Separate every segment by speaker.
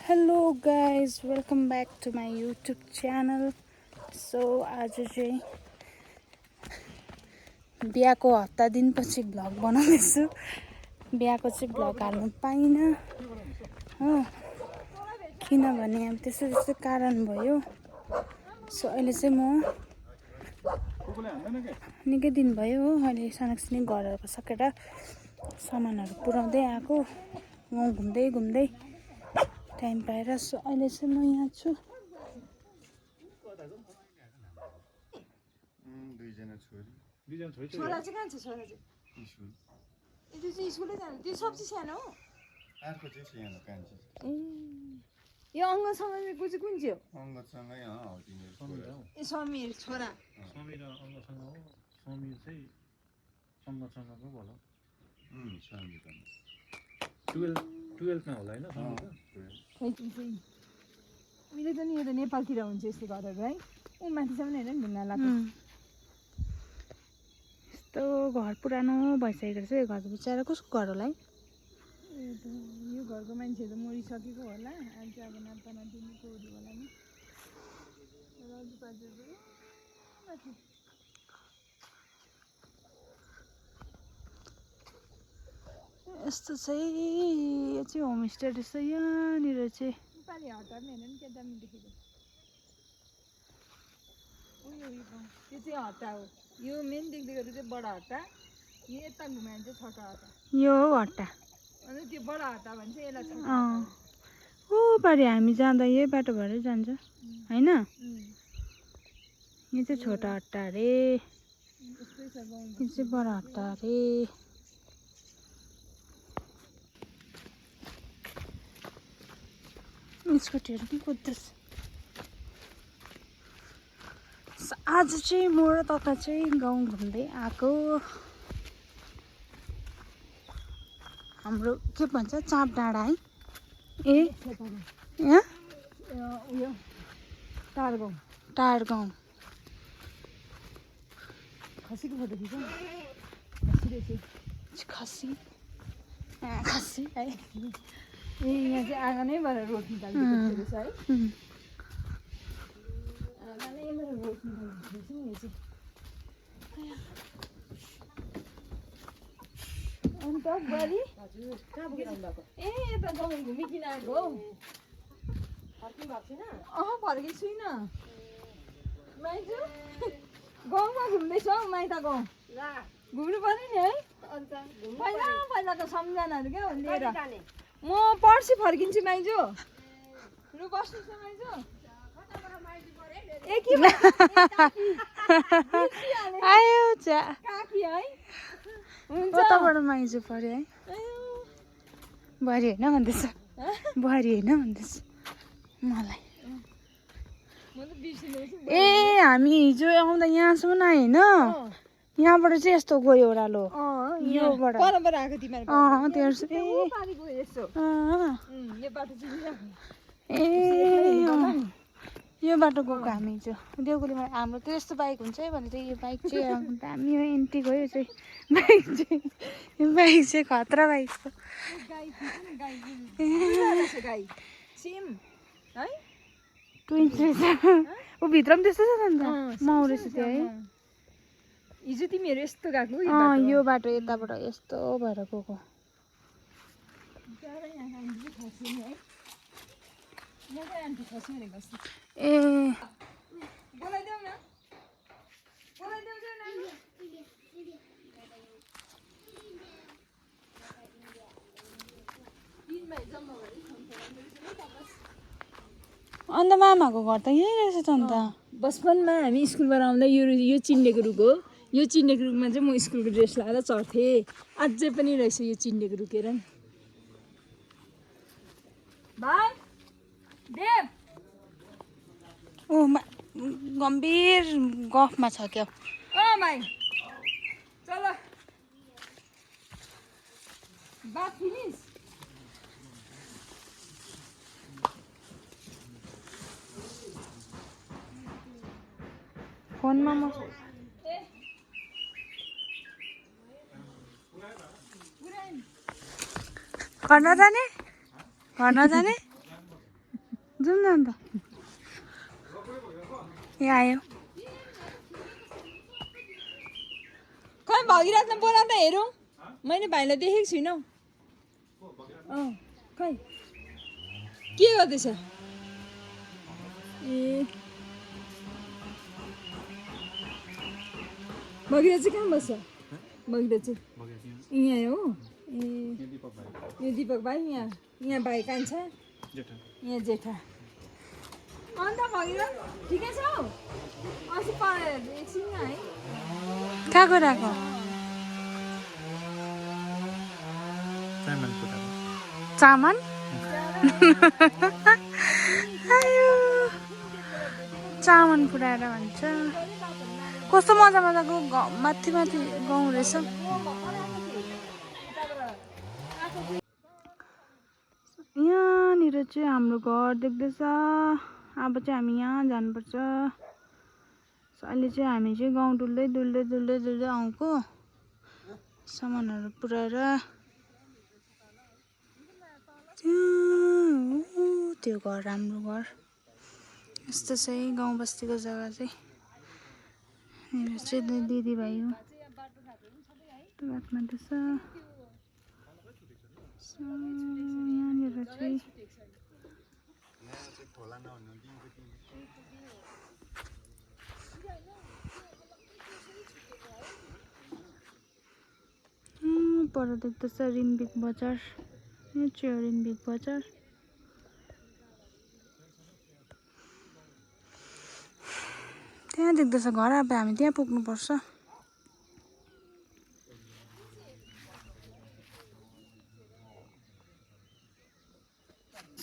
Speaker 1: Hello guys welcome back to my YouTube channel. So आज चाहिँ बिहाको हप्ता दिनपछि भ्लग बनाउँदैछु। बिहाको चाहिँ भ्लग हाल्नु पाइनँ हो, किनभने अब त्यस्तो त्यस्तो कारण भयो। सो अहिले चाहिँ म निकै दिन भयो हो, अहिले सानोसिनो घरहरू सकेर सामानहरू पुऱ्याउँदै आएको, गाउँ घुम्दै घुम्दै टाइम पाएर। सो अहिले चाहिँ म यहाँ छु।
Speaker 2: छोरा चाहिँ कहाँ छ? छोरा चाहिँ त्यो चाहिँ स्कुलै जानु, त्यो सबसे सानो हो।
Speaker 3: अर्को चाहिँ सानो कान्छी
Speaker 2: ए यो अङ्गसँग को चाहिँ कुन चाहिँ हो?
Speaker 3: अङ्गसँगै
Speaker 2: ए समीर छोरा।
Speaker 4: समीर अङ्गसँग हो, समीर चाहिँ सङ्गसँगको भयो। 12मा होला होइन समीर?
Speaker 2: खै त्यो चाहिँ उहिले त नि यो त नेपालतिर हुन्छ यस्तो घरहरू है। ऊ माथिसम्म हेर नि ढुङ्गा लगाएको।
Speaker 1: यस्तो घर पुरानो भइसकेको रहेछ। यो घर बिचरा कसको घर होला है?
Speaker 2: यो घरको मान्छेहरू मरिसकेको होला। आज अब नाता नातिनीको होला नि।
Speaker 1: यस्तो चाहिँ यो चाहिँ होमस्टे रहेछ। यहाँनिर चाहिँ
Speaker 2: नेपाली हटार नि हेर नि के दामी देखेको। उयो त्यो चाहिँ हट्टा हो। यो मेन देख्दै गरेको चाहिँ बडा हट्टा। यो यता घुमायो भने चाहिँ छोटा हट्टा।
Speaker 1: यो हो हट्टा।
Speaker 2: अनि त्यो बडा हट्टा भन्छ यसलाई छोटा हट्टा।
Speaker 1: ऊ पारि हामी जाँदा यही बाटो भएरै जान्छ होइन? यो चाहिँ छोटा हट्टा अरे,
Speaker 2: यस्तै छ गाउँ।
Speaker 1: यो चाहिँ बडा हट्टा अरे। स्कुटीहरू पनि कुद्दैछ। आज चाहिँ म र तता चाहिँ गाउँ घुम्दै आएको। हाम्रो के भन्छ चाँप डाँडा है? ए यहाँ
Speaker 2: उयो टार गाउँ।
Speaker 1: टार गाउँ।
Speaker 2: खसीको फोटो खिच। खसी रहेछ।
Speaker 1: खसी खसी है।
Speaker 2: ए यहाँ चाहिँ आँगनैबाट रोड निकालिदिएको रहेछ है। आँगनैबाट रोड निकालिदिएको रहेछ नि यो चाहिँ। अन्त बुहारी कहाँ पुगेर आउनुभएको? ए यता गाउँ घुमिकन आएको हौ। फर्किनु भएको छैन? फर्केको छुइनँ माइजू। गाउँमा घुम्दैछु हौ, माइत गाउँ घुम्नु पर्यो नि है। पहिला पहिलाको सम्झनाहरू क्या लिएर म पर्सि फर्किन्छु माइजू। लु बस्नुहोस् न माइजू। ए के
Speaker 1: आयो चा
Speaker 2: काकी है। हुन्छ
Speaker 1: कताबाट माइजू पऱ्यो है? बुहारी होइन भन्दैछ, बुहारी होइन भन्दैछ मलाई।
Speaker 2: म त बिर्सिँदैछु।
Speaker 1: ए हामी हिजो आउँदा यहाँसम्म आयो होइन? यहाँबाट चाहिँ यस्तो गयो ओह्रालो। योबाट
Speaker 2: परबाट आएको तिमीहरू।
Speaker 1: त्यहाँ
Speaker 2: ए पारि गयो यसो। यो बाटो चाहिँ
Speaker 1: ए यो बाटो गएको हामी हिजो देउकुलीमा। हाम्रो त यस्तो बाइक हुन्छ है भने चाहिँ यो बाइक चाहिँ दामी हो, एन्टी गयो चाहिँ बाइक चाहिँ। यो बाइक चाहिँ खतरा बाइक हो।
Speaker 2: गाई गाई सिम है।
Speaker 1: ट्विन्स रहेछ ऊ भित्र पनि त्यस्तो छ नि त। माउ रहेछ त्यो है।
Speaker 2: हिजो तिमीहरू यस्तो गएको?
Speaker 1: यो बाटो यताबाट यस्तो भएर गएको। ए
Speaker 2: बोलाइदेऊ न।
Speaker 1: अन्त मामाको घर त यहीँ रहेछ त अन्त।
Speaker 2: बचपनमा हामी स्कुलबाट आउँदा यो चिन्डेको रुख हो। यो चिन्डेको रुखमा चाहिँ म स्कुलको ड्रेस लगाएर चढ्थेँ। अझै पनि रहेछ यो चिन्डेको रुख। हेर नि भाइ देव।
Speaker 1: ऊ गम्भीर गफमा छ क्या।
Speaker 2: भाइ चल बात फिनिस।
Speaker 1: फोनमा म घर नजाने? घर नजाने? जाउँ न अन्त ए आयो
Speaker 2: खै भगिरहनु बोला त हेरौँ मैले भाइलाई देखेको छुइनँ खै के गर्दैछ ए भगिरा चाहिँ कहाँ बस्छ भगिरा चाहिँ यहाँ हो ए यो दिपक भाइ यहाँ भाइ कान्छा यहाँ जेठा अन्त भगिरा ठिकै छौ अस्ति पढेर एकछिन है
Speaker 1: कहाँ गइरहेको चामन आयो चामन पुऱ्याएर भन्छ कस्तो मजा मजाको माथि माथि गाउँ रहेछ यहाँनिर चाहिँ हाम्रो घर देख्दैछ अब चाहिँ हामी यहाँ जानुपर्छ अहिले चाहिँ हामी चाहिँ गाउँ डुल्दै डुल्दै डुल्दै डुल्दै आउँको सामानहरू पुऱ्याएर त्यो घर हाम्रो घर यस्तो चाहिँ गाउँ बस्तीको जग्गा चाहिँ यहाँनिर चाहिँ दिदीभाइ हो त्यो बाटोमा रहेछ यहाँनिर चाहिँ पर देख्दैछ रिम्बिक बजार यो चाहिँ रिम्बिक बजार त्यहाँ देख्दैछ घर अब हामी त्यहाँ पुग्नुपर्छ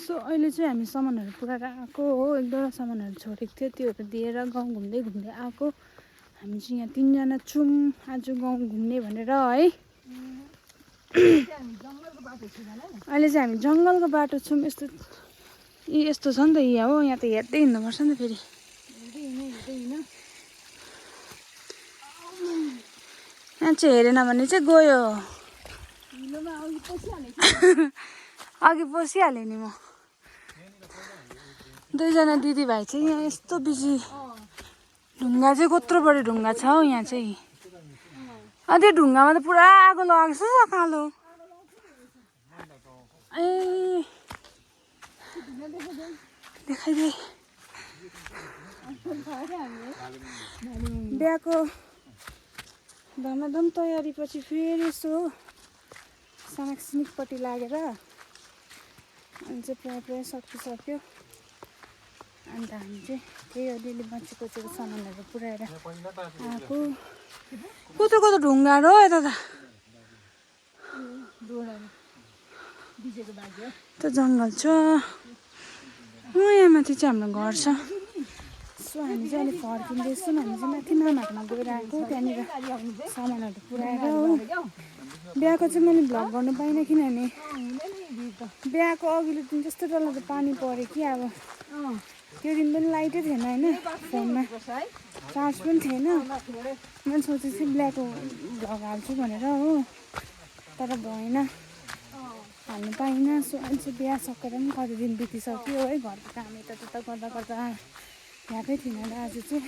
Speaker 1: सो अहिले चाहिँ हामी सामानहरू पुऱ्याएर आएको हो एक दुईवटा सामानहरू छोडेको थियो त्योहरू दिएर गाउँ घुम्दै घुम्दै आएको हामी चाहिँ यहाँ 3 जना छौँ आज गाउँ घुम्ने भनेर है अहिले चाहिँ हामी जङ्गलको बाटो छौँ यस्तो यस्तो छ नि त यहाँ हो यहाँ त हेर्दै हिँड्नुपर्छ नि त फेरि यहाँ चाहिँ हेरेन भने चाहिँ गयो अघि पसिहालेँ नि म 2 जना दिदीभाइ चाहिँ यहाँ यस्तो बिजी ढुङ्गा चाहिँ कत्रो बढी ढुङ्गा छ हौ यहाँ चाहिँ त्यो ढुङ्गामा त पुरा आगो लागेको छ कालो ए देखाइदे बिहाको धमाधम तयारी पछि फेरि यसो सानाक सिनिकपट्टि लागेर अनि चाहिँ प्रायः सकिसक्यो अन्त हामी चाहिँ त्यही अलिअलि बचेको सामानहरू पुऱ्याएर आएको कत्रो कत्रो ढुङ्गाहरू हो यता त त्यो जङ्गल छ यहाँ माथि चाहिँ हाम्रो घर छ सो हामी चाहिँ अहिले फर्किँदैछौँ हामी चाहिँ माथि मामाहरूमा गएर आएको त्यहाँनिर सामानहरू पुऱ्याएर हो बिहाको चाहिँ मैले भ्लग गर्नु पाइनँ किनभने बिहाको अघिल्लो दिन त्यस्तो डरलाग्दो पानी पऱ्यो कि अब त्यो दिन पनि लाइटै थिएन होइन फोनमा चार्ज पनि थिएन मैले सोचेको थिएँ बिहाको भ्लग हाल्छु भनेर हो तर भएन हाल्नु पाइनँ सो अहिले चाहिँ बिहा सकेर पनि कति दिन बितिसक्यो है घरको काम यताउता गर्दा गर्दा भ्याएकै थिएन र आज चाहिँ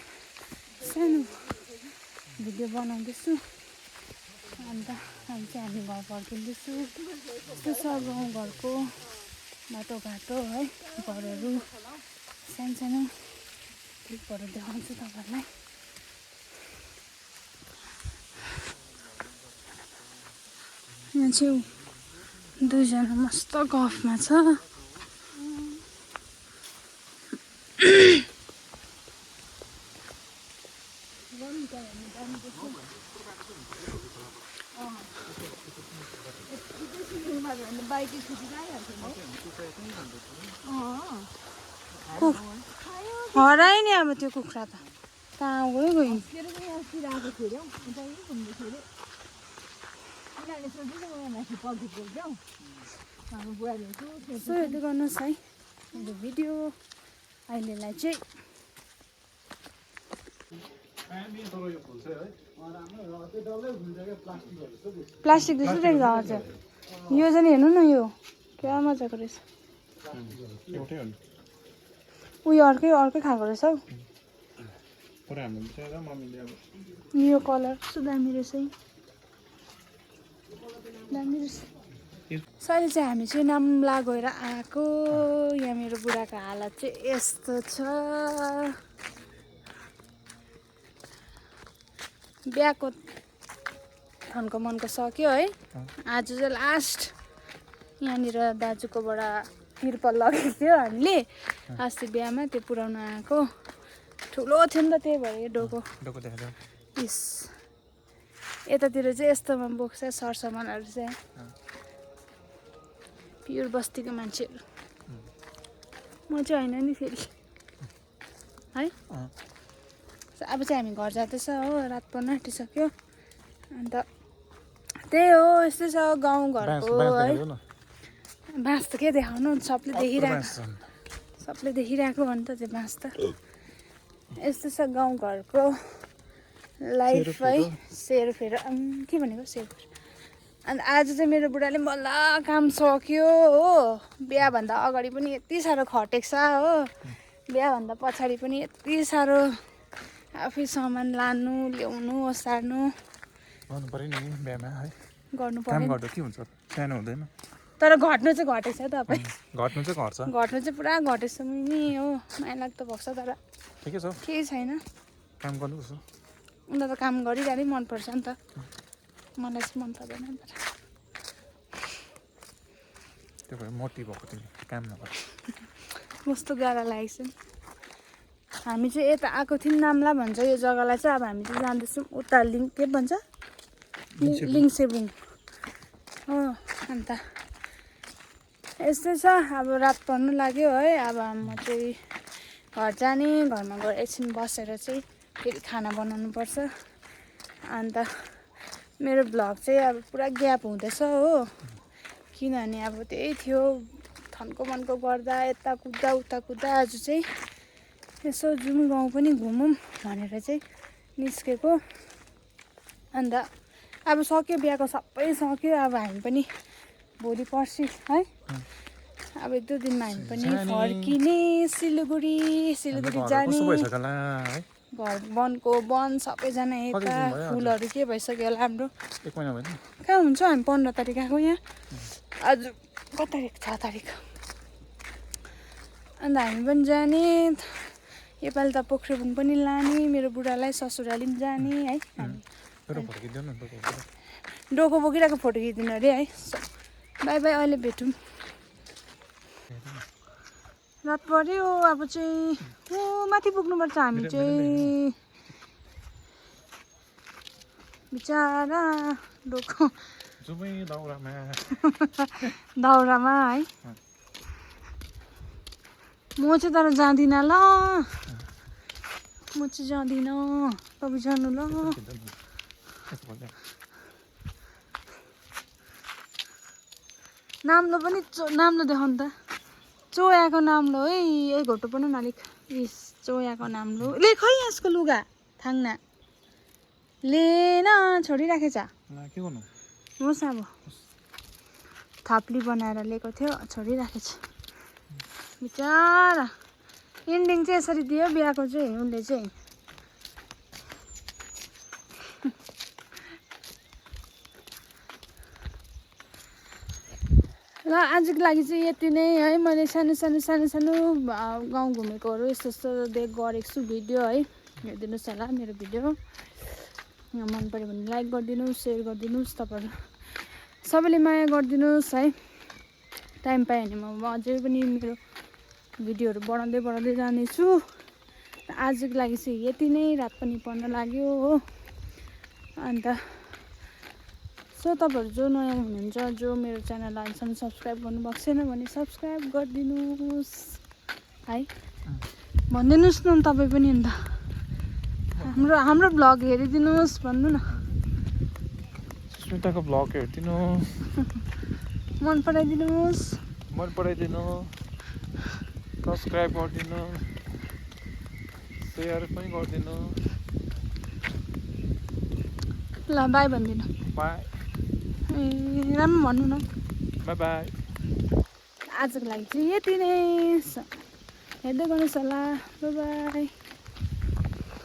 Speaker 1: सानो भिडियो बनाउँदैछु अन्त हामी चाहिँ हामी घर फर्किँदैछु यस्तो छ गाउँ घरको बाटोघाटो है घरहरू सानो क्लिपहरू देखाउँछु तपाईँहरूलाई यहाँ चाहिँ 2 जना मस्त गफमा छ हरायो नि अब त्यो कुखुरा त कहाँ गयो गयो सो हेर्दै गर्नुहोस् है भिडियो अहिलेलाई चाहिँ प्लास्टिक जस्तो देख्छ हजुर यो चाहिँ हेर्नु न यो क्या मजाको रहेछ उयो अर्कै खाएको रहेछ हौ
Speaker 4: पुरा हाम्रो बिचरा मम्मीले अब
Speaker 1: यो कलर कस्तो दामी रहेछ है दामी रहेछ सहिले चाहिँ हामी चाहिँ नाम्ला गएर आएको यहाँ मेरो बुढाको हालत चाहिँ यस्तो छ बिहाको धनको मनको सक्यो है आज चाहिँ लास्ट यहाँनिर दाजुकोबाट तिर्पल लगेको थियो हामीले अस्ति बिहामा त्यो पुऱ्याउन आएको ठुलो थियो नि त त्यही भएर डोको इस यतातिर चाहिँ यस्तोमा बोक्छ सरसामानहरू चाहिँ प्योर बस्तीको मान्छेहरू म चाहिँ होइन नि फेरि है अब चाहिँ हामी घर जाँदैछ हो रात पर्न आँटिसक्यो अन्त त्यही हो यस्तै छ गाउँघरको है बाँस त के देखाउनु सबले देखिरहेको हो नि त त्यो बाँस त यस्तो छ गाउँघरको लाइफ है सेरोफेरो के भनेको सेरोफेरो अन्त आज चाहिँ मेरो बुढाले बल्ल काम सक्यो हो बिहाभन्दा अगाडि पनि यति साह्रो खटेको छ हो बिहाभन्दा पछाडि पनि यति साह्रो आफै सामान लानु ल्याउनु ओसार्नु
Speaker 4: गर्नु पर्यो नि बिहामा है
Speaker 1: गर्नु
Speaker 4: काम
Speaker 1: पर्यो
Speaker 4: गर्दा के हुन्छ सानो हुँदैन
Speaker 1: तर घट्नु चाहिँ घटेको छ तपाईँ
Speaker 4: घट्नु चाहिँ घट्छ
Speaker 1: घट्नु चाहिँ पुरा घटेको छ नि हो माया लाग्दो भएको छ तर
Speaker 4: ठिकै छ
Speaker 1: केही छैन
Speaker 4: काम गर्नुपर्छ
Speaker 1: उनीहरू त काम गरिरहनै मनपर्छ नि त मलाई चाहिँ मन पर्दैन तर
Speaker 4: त्यो भएर मोटी भएको तिमी काम नगर
Speaker 1: कस्तो गाह्रो लागेको छ नि हामी चाहिँ यता आएको थियौँ नाम्ला भन्छ यो जग्गालाई चाहिँ अब हामी चाहिँ जाँदैछौँ उता के भन्छ लिङसेबुङ हो अन्त यस्तै छ अब रात पर्नु लाग्यो है अब म चाहिँ घर जाने घरमा गएर एकछिन बसेर चाहिँ फेरि खाना बनाउनु पर्छ अन्त मेरो भ्लग चाहिँ अब पुरा ग्याप हुँदैछ हो किनभने अब त्यही थियो थन्को मनको गर्दा यता कुद्दा उता कुद्दा आज चाहिँ यसो जाउँ गाउँ पनि घुमौँ भनेर चाहिँ निस्केको अन्त अब सक्यो बिहाको सबै सक्यो अब हामी पनि भोलि पर्सि है अब 1-2 दिनमा हामी पनि फर्किने सिलगढी जाने घर वनको वन सबैजना यता फुलहरू के भइसक्यो होला हाम्रो कहाँ हुन्छ हामी 15 तारिक आएको यहाँ आज कति तारिक 6 तारिक अन्त हामी पनि जाने योपालि त पोखरेबुङ पनि लाने मेरो बुढालाई ससुराली पनि जाने है डोको बोकिरहेको फोटो खिचिदिनु अरे है बाई बाई अहिले भेटौँ रात पर्यो अब चाहिँ माथि पुग्नुपर्छ हामी चाहिँ बिचारा डोको दाउरामा है म चाहिँ तर जाँदिनँ ल म चाहिँ जाँदिनँ तपाईँ जानु ल नाम्लो पनि नाम्लो देखाउनु त चोयाको नाम्लो है यही घोटो पनि न अलिक इस चोयाको नाम्लो ले खै यसको लुगा थाङ्ना ले न छोडिराखेछ होस् अब थाप्ली बनाएर लिएको थियो छोडिराखेछ बिचारा एन्डिङ चाहिँ यसरी दियो बिहाको चाहिँ उसले चाहिँ ल आजको लागि चाहिँ यति नै है मैले सानो गाउँ घुमेकोहरू यस्तो गरेको छु भिडियो है हेरिदिनुहोस् होला मेरो भिडियो मन पऱ्यो भने लाइक गरिदिनुहोस् सेयर गरिदिनुहोस् तपाईँहरू सबैले माया गरिदिनुहोस् है टाइम पाएँ भने म अझै पनि मेरो भिडियोहरू बढाउँदै जानेछु आजको लागि चाहिँ यति नै रात पनि पर्न लाग्यो हो अन्त सो तपाईँहरू जो नयाँ हुनुहुन्छ जो मेरो च्यानललाई अहिलेसम्म सब्सक्राइब गर्नुभएको छैन भने सब्सक्राइब गरिदिनुहोस् है भनिदिनुहोस् न तपाईँ पनि अन्त हाम्रो भ्लग हेरिदिनुहोस् भन्नु न
Speaker 4: सुस्मिताको भ्लग हेरिदिनु
Speaker 1: मन पराइदिनुहोस्
Speaker 4: सब्सक्राइब गरिदिनु सेयर पनि गरिदिनु
Speaker 1: ल बाई भनिदिनु
Speaker 4: बाई
Speaker 1: राम्रो भन्नु न
Speaker 4: बाई बाई
Speaker 1: आजको लागि चाहिँ यति नै हेर्दै गर्नुहोस् होला बाई बाई।